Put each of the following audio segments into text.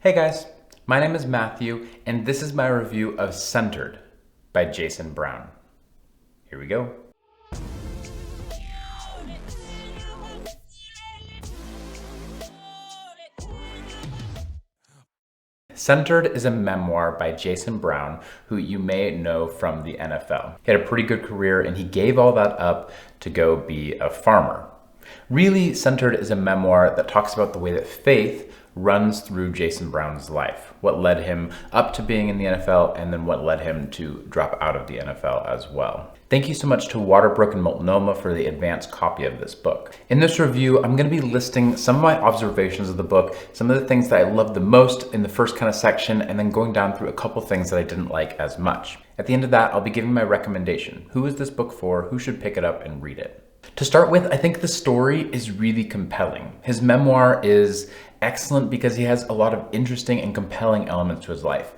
Hey guys, my name is Matthew, and this is my review of Centered by Jason Brown. Here we go. Centered is a memoir by Jason Brown, who you may know from the NFL. He had a pretty good career, and he gave all that up to go be a farmer. Really, Centered is a memoir that talks about the way that faith runs through Jason Brown's life, what led him up to being in the NFL, and then what led him to drop out of the NFL as well. Thank you so much to Waterbrook and Multnomah for the advanced copy of this book. In this review, I'm going to be listing some of my observations of the book, some of the things that I loved the most in the first kind of section, and then going down through a couple things that I didn't like as much. At the end of that, I'll be giving my recommendation. Who is this book for? Who should pick it up and read it? To start with, I think the story is really compelling. His memoir is excellent because he has a lot of interesting and compelling elements to his life.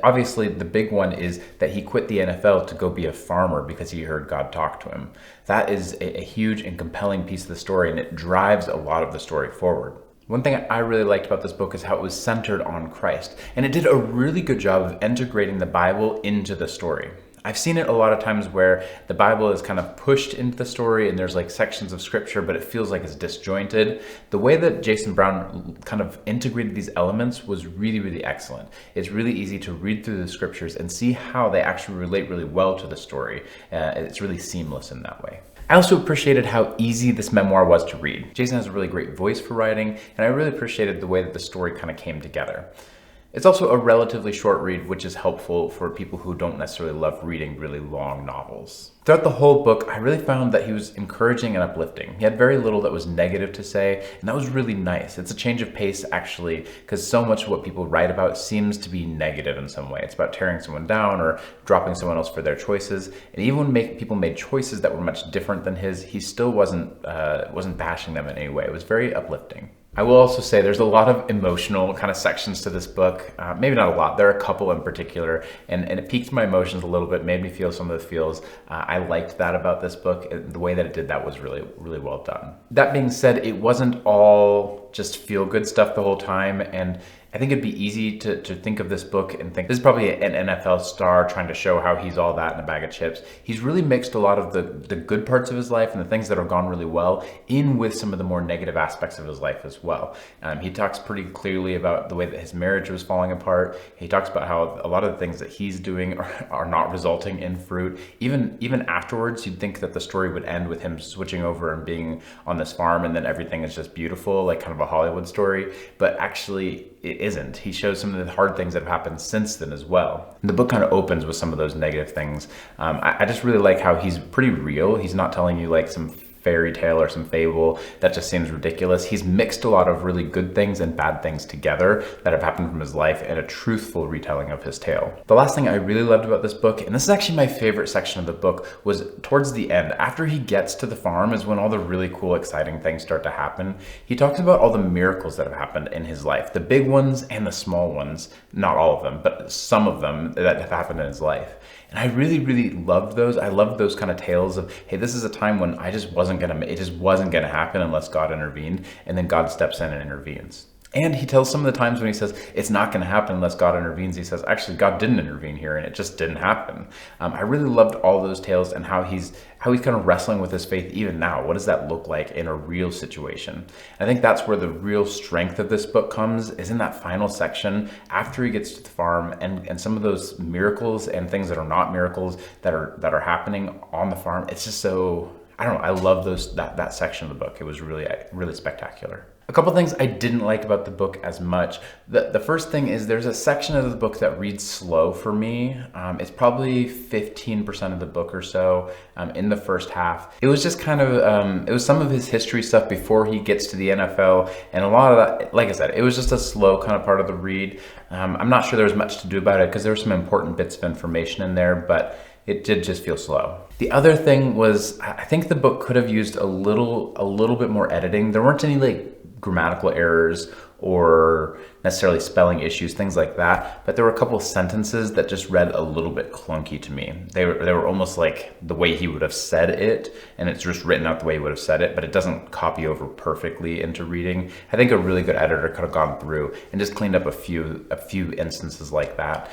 Obviously, the big one is that he quit the NFL to go be a farmer because he heard God talk to him. That is a huge and compelling piece of the story, and it drives a lot of the story forward. One thing I really liked about this book is how it was centered on Christ, and it did a really good job of integrating the Bible into the story. I've seen it a lot of times where the Bible is kind of pushed into the story and there's like sections of scripture, but it feels like it's disjointed. The way that Jason Brown kind of integrated these elements was really, really excellent. It's really easy to read through the scriptures and see how they actually relate really well to the story. It's really seamless in that way. I also appreciated how easy this memoir was to read. Jason has a really great voice for writing, and I really appreciated the way that the story kind of came together. It's also a relatively short read, which is helpful for people who don't necessarily love reading really long novels. Throughout the whole book, I really found that he was encouraging and uplifting. He had very little that was negative to say, and that was really nice. It's a change of pace, actually, because so much of what people write about seems to be negative in some way. It's about tearing someone down or dropping someone else for their choices. And even when people made choices that were much different than his, he still wasn't bashing them in any way. It was very uplifting. I will also say there's a lot of emotional kind of sections to this book. Maybe not a lot, there are a couple in particular, and it piqued my emotions a little bit, made me feel some of the feels. I liked that about this book. The way that it did that was really, really well done. That being said, it wasn't all just feel-good stuff the whole time, and I think it'd be easy to think of this book and think this is probably an NFL star trying to show how he's all that in a bag of chips. He's really mixed a lot of the good parts of his life and the things that have gone really well in with some of the more negative aspects of his life as well. He talks pretty clearly about the way that his marriage was falling apart. He talks about how a lot of the things that he's doing are not resulting in fruit. Even afterwards, you'd think that the story would end with him switching over and being on this farm and then everything is just beautiful, like kind of a Hollywood story, but actually it isn't. He shows some of the hard things that have happened since then as well. And the book kind of opens with some of those negative things. I just really like how he's pretty real. He's not telling you like some fairy tale or some fable that just seems ridiculous. He's mixed a lot of really good things and bad things together that have happened from his life in a truthful retelling of his tale. The last thing I really loved about this book, and this is actually my favorite section of the book, was towards the end. After he gets to the farm is when all the really cool, exciting things start to happen. He talks about all the miracles that have happened in his life, the big ones and the small ones, not all of them, but some of them that have happened in his life. And I really, really loved those. I loved those kind of tales of, hey, this is a time when it just wasn't gonna happen unless God intervened, and then God steps in and intervenes. And he tells some of the times when he says it's not going to happen unless God intervenes, he says, actually, God didn't intervene here and it just didn't happen. I really loved all those tales and how he's kind of wrestling with his faith even now. What does that look like in a real situation? I think that's where the real strength of this book comes, is in that final section after he gets to the farm and some of those miracles and things that are not miracles that are happening on the farm. It's just so, I don't know, I love that section of the book. It was really, really spectacular. A couple things I didn't like about the book as much. The first thing is there's a section of the book that reads slow for me. It's probably 15% of the book or so in the first half. It was just kind of, it was some of his history stuff before he gets to the NFL, and a lot of that, like I said, it was just a slow kind of part of the read. I'm not sure there was much to do about it because there were some important bits of information in there, but it did just feel slow. The other thing was, I think the book could have used a little bit more editing. There weren't any like grammatical errors or necessarily spelling issues, things like that. But there were a couple of sentences that just read a little bit clunky to me. They were almost like the way he would have said it, and it's just written out the way he would have said it, but it doesn't copy over perfectly into reading. I think a really good editor could have gone through and just cleaned up a few instances like that.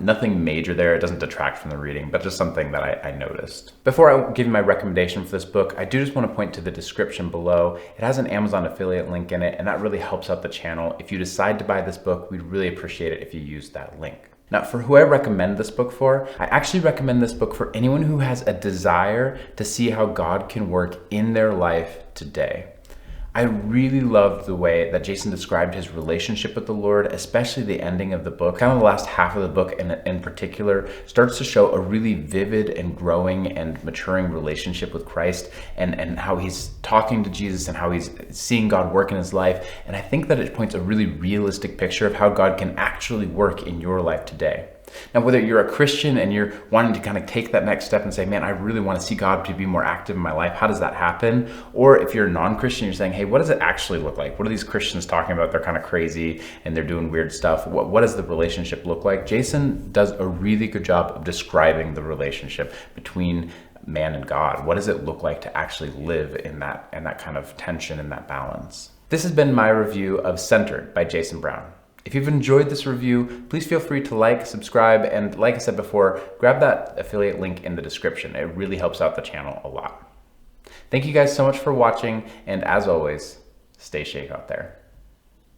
Nothing major there. It doesn't detract from the reading, but just something that I noticed. Before I give you my recommendation for this book, I do just want to point to the description below. It has an Amazon affiliate link in it, and that really helps out the channel. If you decide to buy this book, we'd really appreciate it if you use that link. Now, for who I recommend this book for, I actually recommend this book for anyone who has a desire to see how God can work in their life today. I really loved the way that Jason described his relationship with the Lord, especially the ending of the book. Kind of the last half of the book in particular starts to show a really vivid and growing and maturing relationship with Christ, and how he's talking to Jesus and how he's seeing God work in his life. And I think that it paints a really realistic picture of how God can actually work in your life today. Now, whether you're a Christian and you're wanting to kind of take that next step and say, man, I really want to see God to be more active in my life, how does that happen? Or if you're a non-Christian, you're saying, hey, what does it actually look like? What are these Christians talking about? They're kind of crazy and they're doing weird stuff. What does the relationship look like? Jason does a really good job of describing the relationship between man and God. What does it look like to actually live in that kind of tension and that balance? This has been my review of Centered by Jason Brown. If you've enjoyed this review, please feel free to like, subscribe, and like I said before, grab that affiliate link in the description. It really helps out the channel a lot. Thank you guys so much for watching, and as always, stay safe out there.